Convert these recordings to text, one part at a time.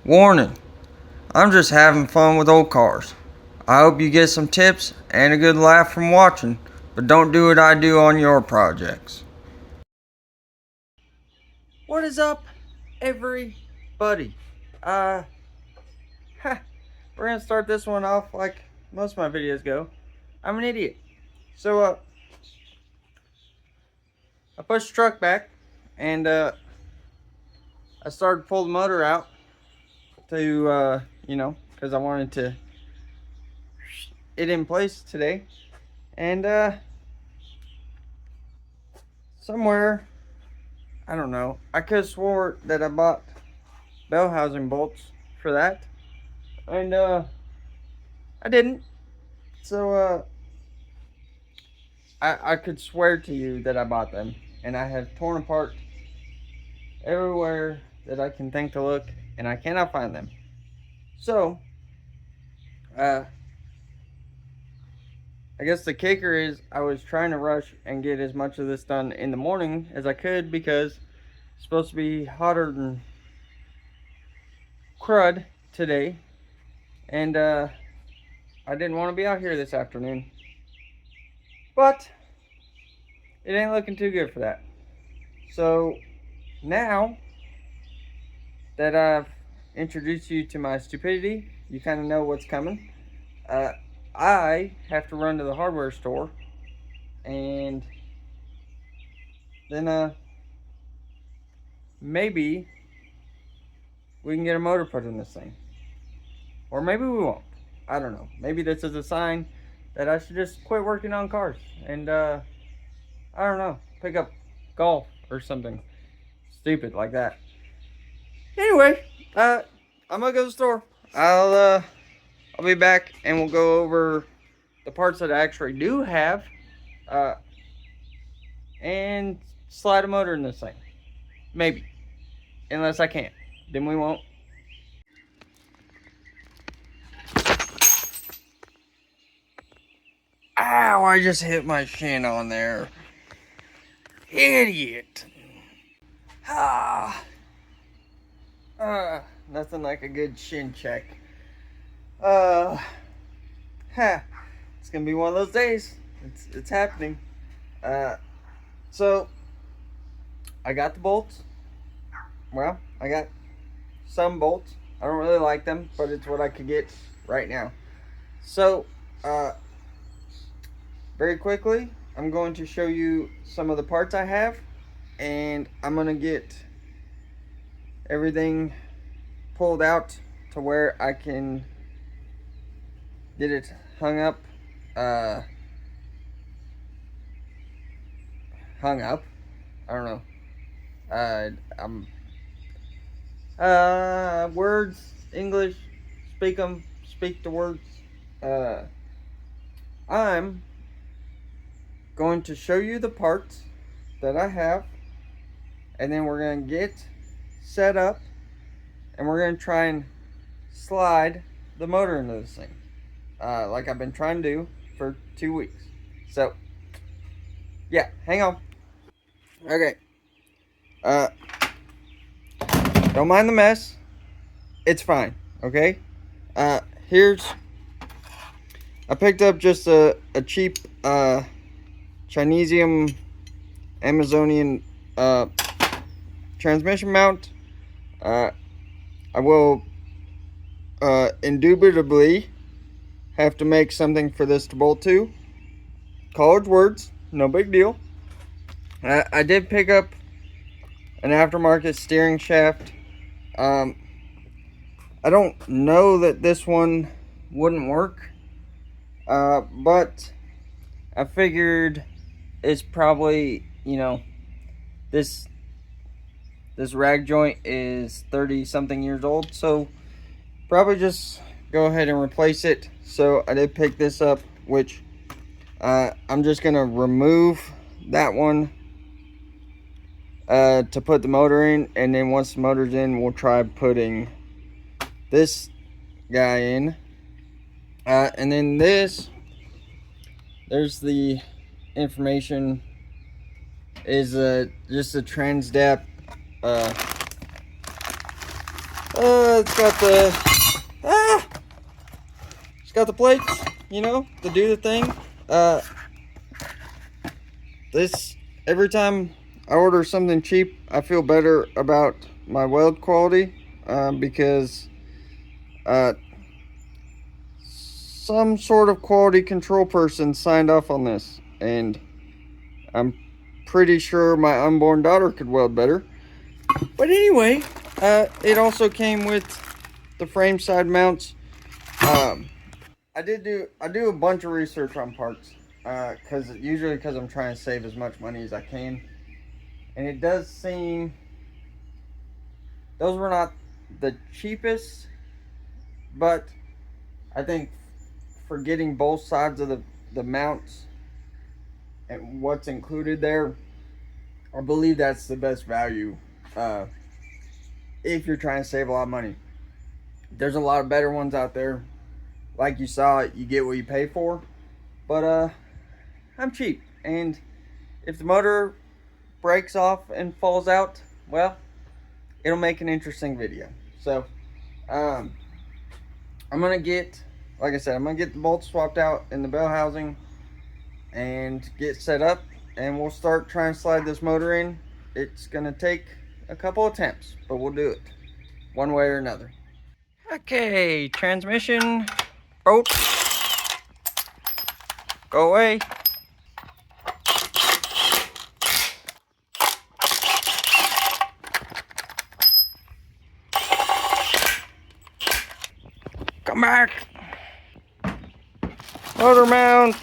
Warning, I'm just having fun with old cars. I hope you get some tips and a good laugh from watching, but don't do what I do on your projects. What is up, everybody? Uh, we're gonna start this one off like most of my videos go. I'm an idiot. So, I pushed the truck back and, I started to pull the motor out to, because I wanted to it in place today. And, somewhere, I don't know, I could have swore that I bought bell housing bolts for that. And, I didn't. So, I could swear to you that I bought them. And I have torn apart everywhere that I can think to look, and I cannot find them. So, I guess the kicker is I was trying to rush and get as much of this done in the morning as I could because it's supposed to be hotter than crud today. And, I didn't want to be out here this afternoon. But it ain't looking too good for that. So now that I've introduced you to my stupidity, you kind of know what's coming. I have to run to the hardware store and then maybe we can get a motor put in this thing. Or maybe we won't. I don't know. Maybe this is a sign that I should just quit working on cars and I don't know, pick up golf or something stupid like that. Anyway, I'm gonna go to the store. I'll be back and we'll go over the parts that I actually do have, and slide a motor in this thing. Maybe. Unless I can't. Then we won't. Ow, I just hit my shin on there. Idiot. Nothing like a good shin check. It's gonna be one of those days. It's happening. So I got the bolts. Well, I got some bolts. I don't really like them, but it's what I could get right now. So, very quickly, I'm going to show you some of the parts I have, and I'm gonna get everything pulled out to where I can get it hung up. I don't know. Words, English, speak the words. I'm going to show you the parts that I have, and then we're going to get set up, and we're going to try and slide the motor into this thing, like I've been trying to do for 2 weeks. So, yeah, hang on. Okay. Don't mind the mess. It's fine, okay? I picked up just a cheap, Chinesium Amazonian, transmission mount. I will, indubitably have to make something for this to bolt to. College words, no big deal. I did pick up an aftermarket steering shaft. I don't know that this one wouldn't work, but I figured it's probably, this rag joint is 30 something years old, so probably just go ahead and replace it. So I did pick this up, which I'm just gonna remove that one to put the motor in, and then once the motor's in, we'll try putting this guy in, and then there's the information, is just a transdap it's got the it's got the plates, you know, to do the thing. This, every time I order something cheap, I feel better about my weld quality, because some sort of quality control person signed off on this, and I'm pretty sure my unborn daughter could weld better. But anyway, it also came with the frame side mounts. I do a bunch of research on parts, because I'm trying to save as much money as I can, and it does seem those were not the cheapest, but I think for getting both sides of the mounts and what's included there, I believe that's the best value, if you're trying to save a lot of money. There's a lot of better ones out there. Like you saw, you get what you pay for. But I'm cheap, and if the motor breaks off and falls out, well, it'll make an interesting video. So I'm gonna get, like I said, I'm gonna get the bolts swapped out in the bell housing and get set up, and we'll start trying to slide this motor in. It's gonna take a couple attempts, but we'll do it one way or another. Okay, transmission, bolt, go away. Come back. Motor mount.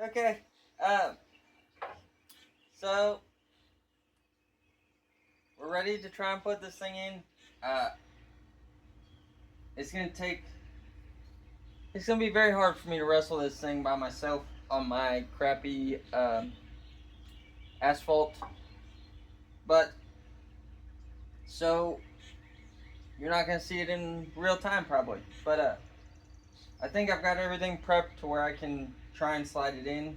Okay. So we're ready to try and put this thing in. It's gonna be very hard for me to wrestle this thing by myself on my crappy asphalt. But so you're not gonna see it in real time probably. But I think I've got everything prepped to where I can try and slide it in.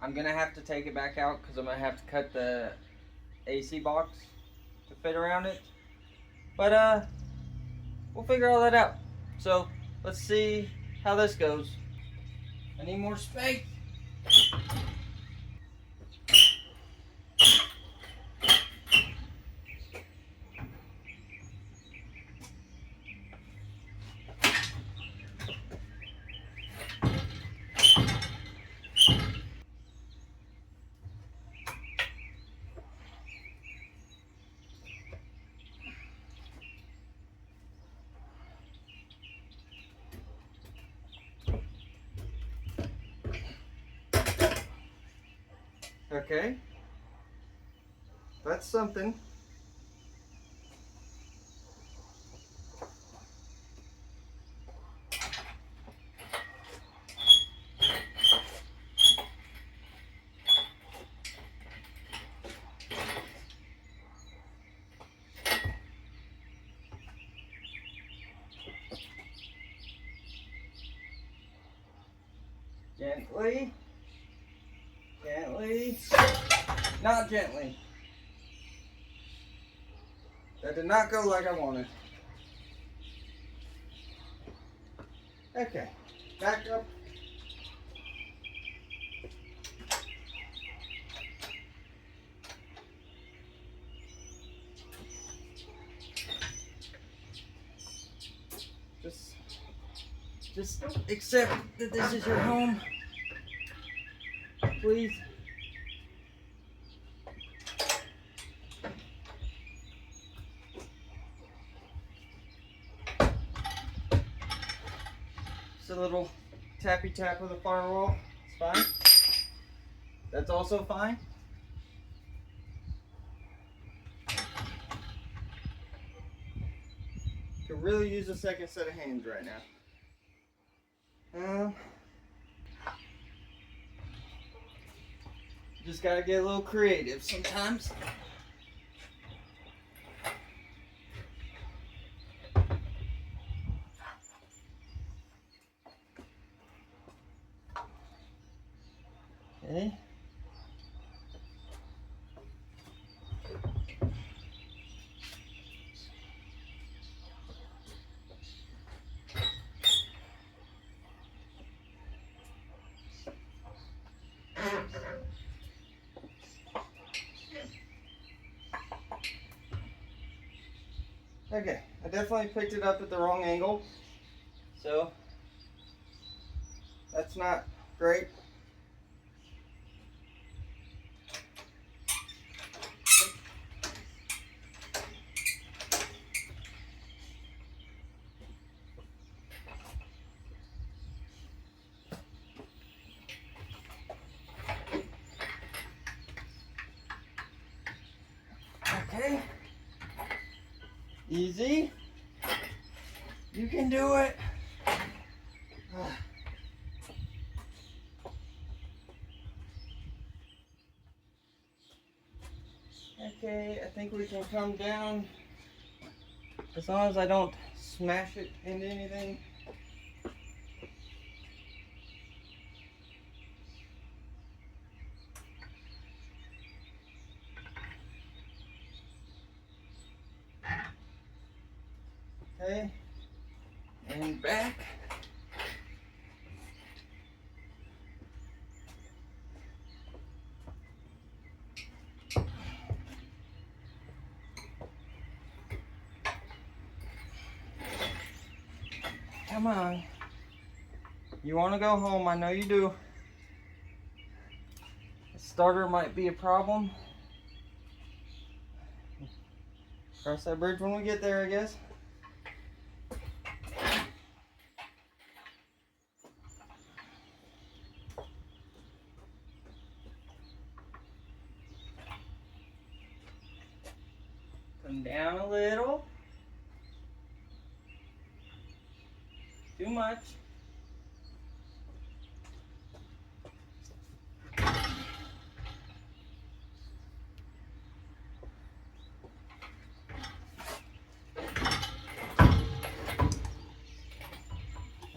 I'm gonna have to take it back out because I'm gonna have to cut the AC box to fit around it. But we'll figure all that out. So let's see how this goes. I need more space. Okay, that's something. Gently. Gently. Not gently. That did not go like I wanted. Okay. Back up. Just accept that this is your home, please. Just a little tappy tap with a firewall. It's fine. That's also fine. Could really use a second set of hands right now. Just gotta get a little creative sometimes. Okay. Okay, I definitely picked it up at the wrong angle, so that's not great. Okay, easy. You can do it. Okay, I think we can come down as long as I don't smash it into anything. Okay, and back. Come on. You want to go home, I know you do. The starter might be a problem. Cross that bridge when we get there, I guess. Come down a little. Too much.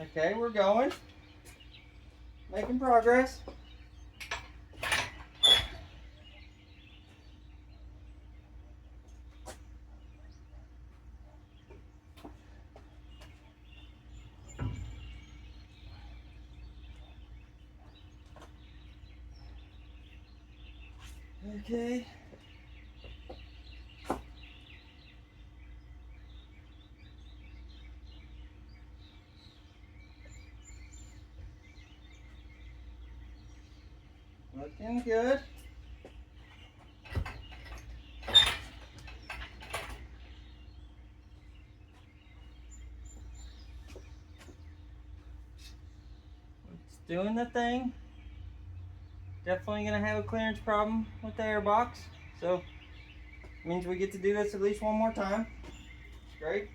Okay, we're going. Making progress. Okay. Looking good. It's doing the thing. Definitely gonna have a clearance problem with the airbox, so means we get to do this at least one more time. Great.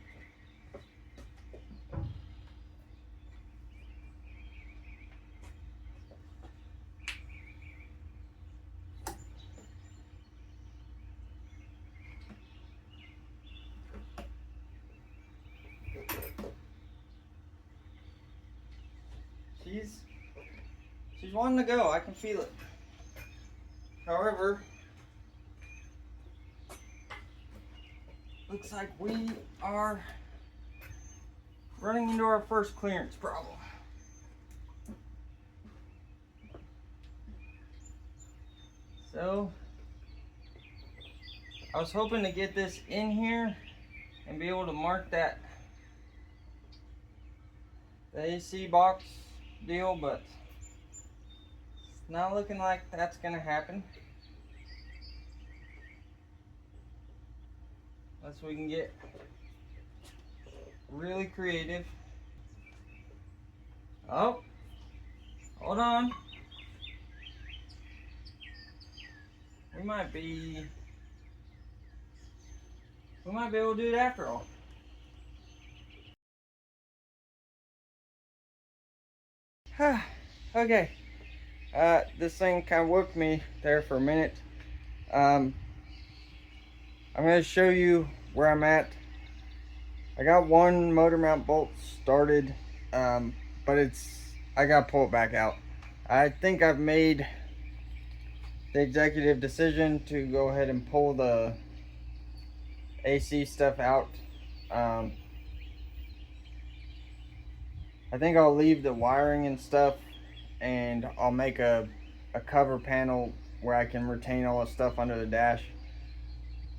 She's She's wanting to go. I can feel it. However, looks like we are running into our first clearance problem. So, I was hoping to get this in here and be able to mark that the AC box deal, but it's not looking like that's gonna happen. Unless we can get really creative. Oh, hold on. We might be able to do it after all. Okay. This thing kind of woke me there for a minute. I'm going to show you where I'm at. I got one motor mount bolt started, but I got to pull it back out. I think I've made the executive decision to go ahead and pull the AC stuff out. I think I'll leave the wiring and stuff, and I'll make a cover panel where I can retain all the stuff under the dash,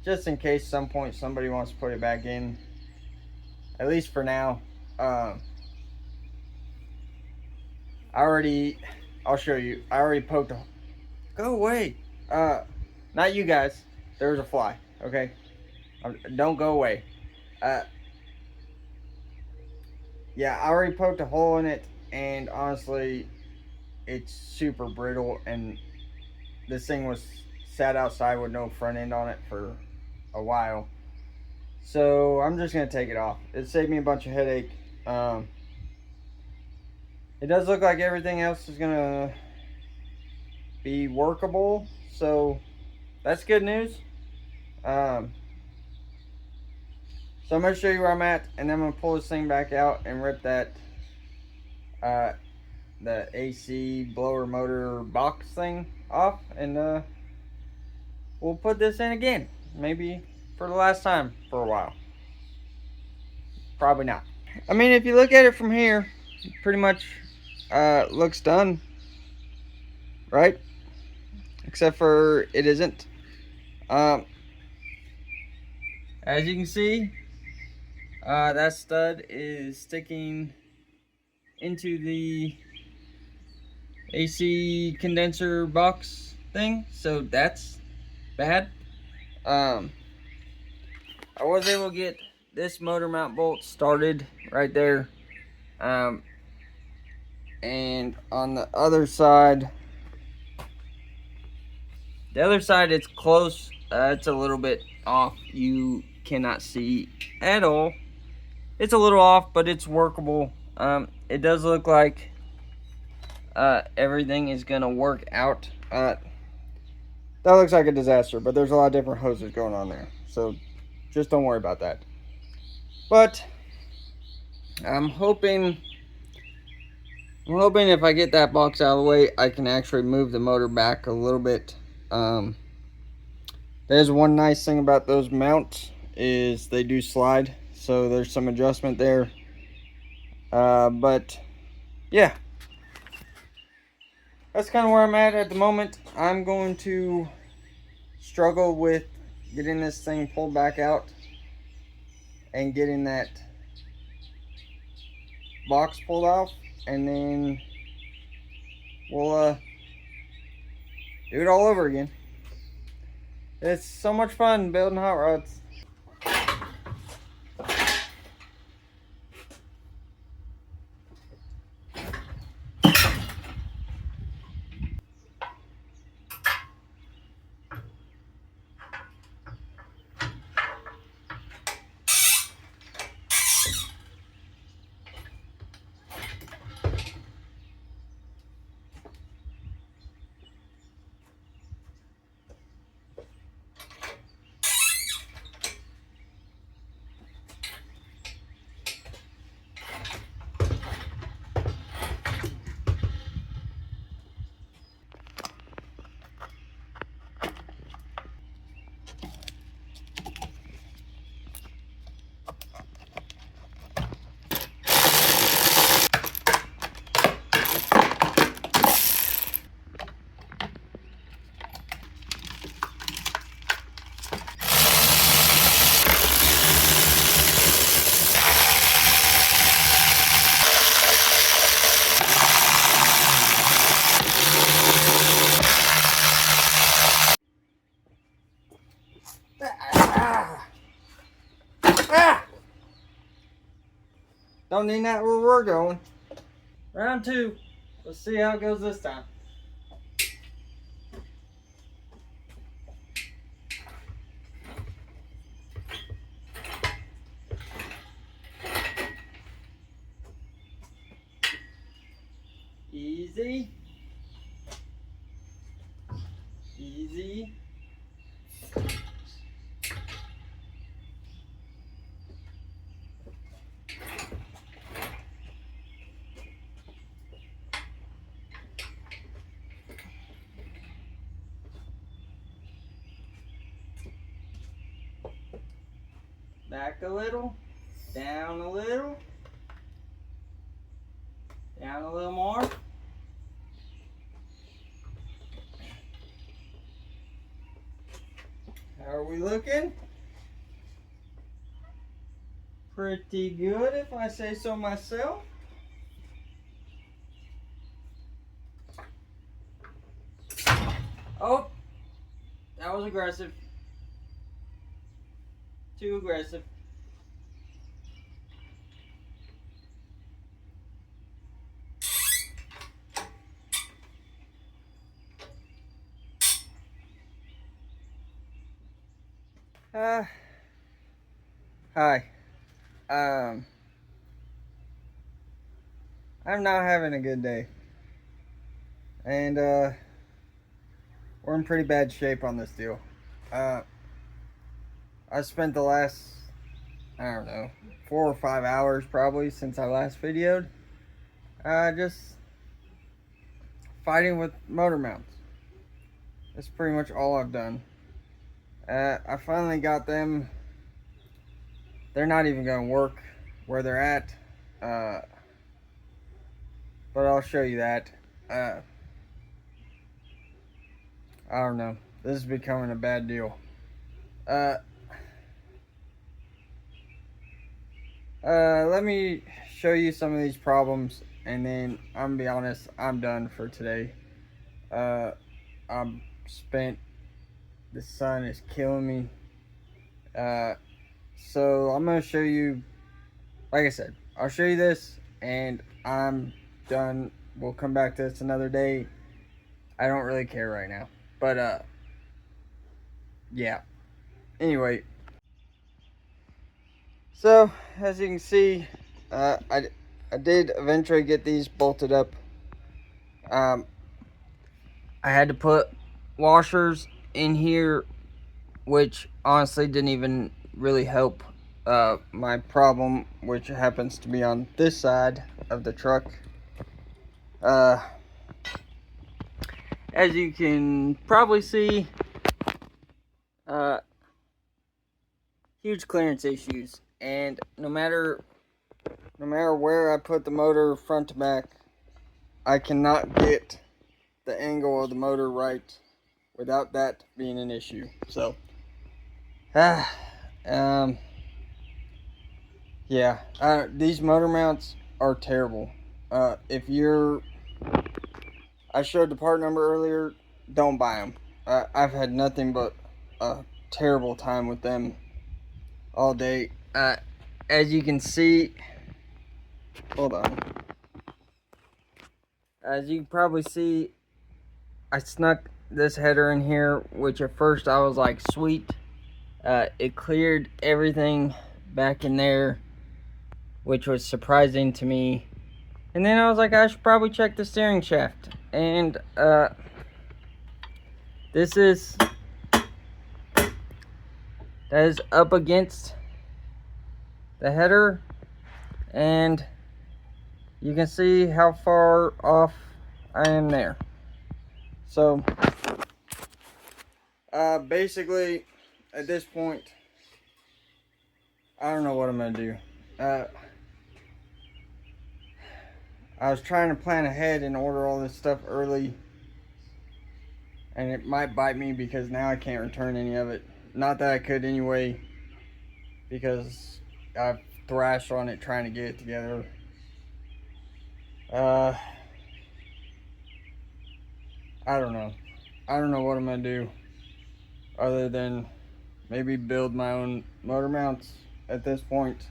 just in case some point somebody wants to put it back in, at least for now. I'll show you. I already poked a... Go away. Not you guys. There was a fly, okay? Don't go away. Yeah, I already poked a hole in it, and honestly, it's super brittle, and this thing was sat outside with no front end on it for a while. So I'm just gonna take it off. It saved me a bunch of headache. It does look like everything else is gonna be workable, so that's good news. So I'm going to show you where I'm at, and then I'm going to pull this thing back out and rip that the AC blower motor box thing off, and we'll put this in again, maybe for the last time for a while. Probably not. I mean, if you look at it from here, it pretty much looks done, right? Except for it isn't. As you can see, that stud is sticking into the AC condenser box thing, so that's bad. I was able to get this motor mount bolt started right there, and on the other side it's close. It's a little bit off. You cannot see at all. It's a little off, but it's workable. It does look like everything is gonna work out. That looks like a disaster, but there's a lot of different hoses going on there, so just don't worry about that. But I'm hoping if I get that box out of the way, I can actually move the motor back a little bit. There's one nice thing about those mounts is they do slide, so there's some adjustment there. But yeah, that's kind of where I'm at the moment. I'm going to struggle with getting this thing pulled back out and getting that box pulled off, and then we'll do it all over again. It's so much fun building hot rods. Don't need that where we're going. Round 2. Let's see how it goes this time. Easy. Easy. Back a little, down a little, down a little more. How are we looking? Pretty good, if I say so myself. Oh, that was aggressive. Too aggressive. Hi. I'm not having a good day. And, we're in pretty bad shape on this deal. I spent the last, I don't know, 4 or 5 hours probably since I last videoed, just fighting with motor mounts. That's pretty much all I've done. I finally got them. They're not even going to work where they're at, but I'll show you that. I don't know. This is becoming a bad deal. Let me show you some of these problems, and then I'm gonna be honest, I'm done for today. I'm spent. The sun is killing me. So I'm gonna show you, like I said, I'll show you this, and I'm done. We'll come back to this another day. I don't really care right now, but yeah. Anyway, so as you can see, I did eventually get these bolted up. I had to put washers in here, which honestly didn't even really help my problem, which happens to be on this side of the truck. As you can probably see, huge clearance issues, and no matter where I put the motor front to back, I cannot get the angle of the motor right without that being an issue. So yeah, these motor mounts are terrible. If you're, I showed the part number earlier, don't buy them. I've had nothing but a terrible time with them all day. As you can see, hold on. As you can probably see, I snuck this header in here, which at first I was like, sweet. It cleared everything back in there, which was surprising to me. And then I was like, I should probably check the steering shaft. And this is, that is up against the header, and you can see how far off I am there. So basically at this point, I don't know what I'm gonna do. I was trying to plan ahead and order all this stuff early, and it might bite me because now I can't return any of it. Not that I could anyway, because I've thrashed on it trying to get it together. I don't know. I don't know what I'm gonna do other than maybe build my own motor mounts at this point.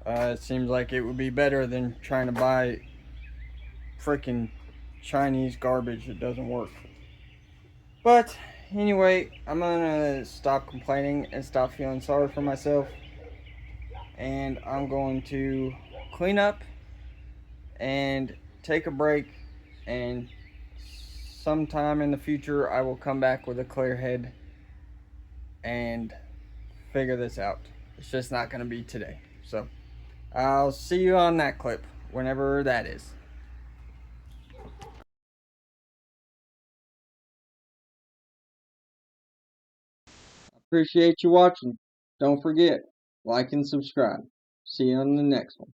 It seems like it would be better than trying to buy freaking Chinese garbage that doesn't work. But anyway, I'm gonna stop complaining and stop feeling sorry for myself. And I'm going to clean up and take a break. And sometime in the future, I will come back with a clear head and figure this out. It's just not going to be today. So I'll see you on that clip, whenever that is. Appreciate you watching. Don't forget, like and subscribe. See you on the next one.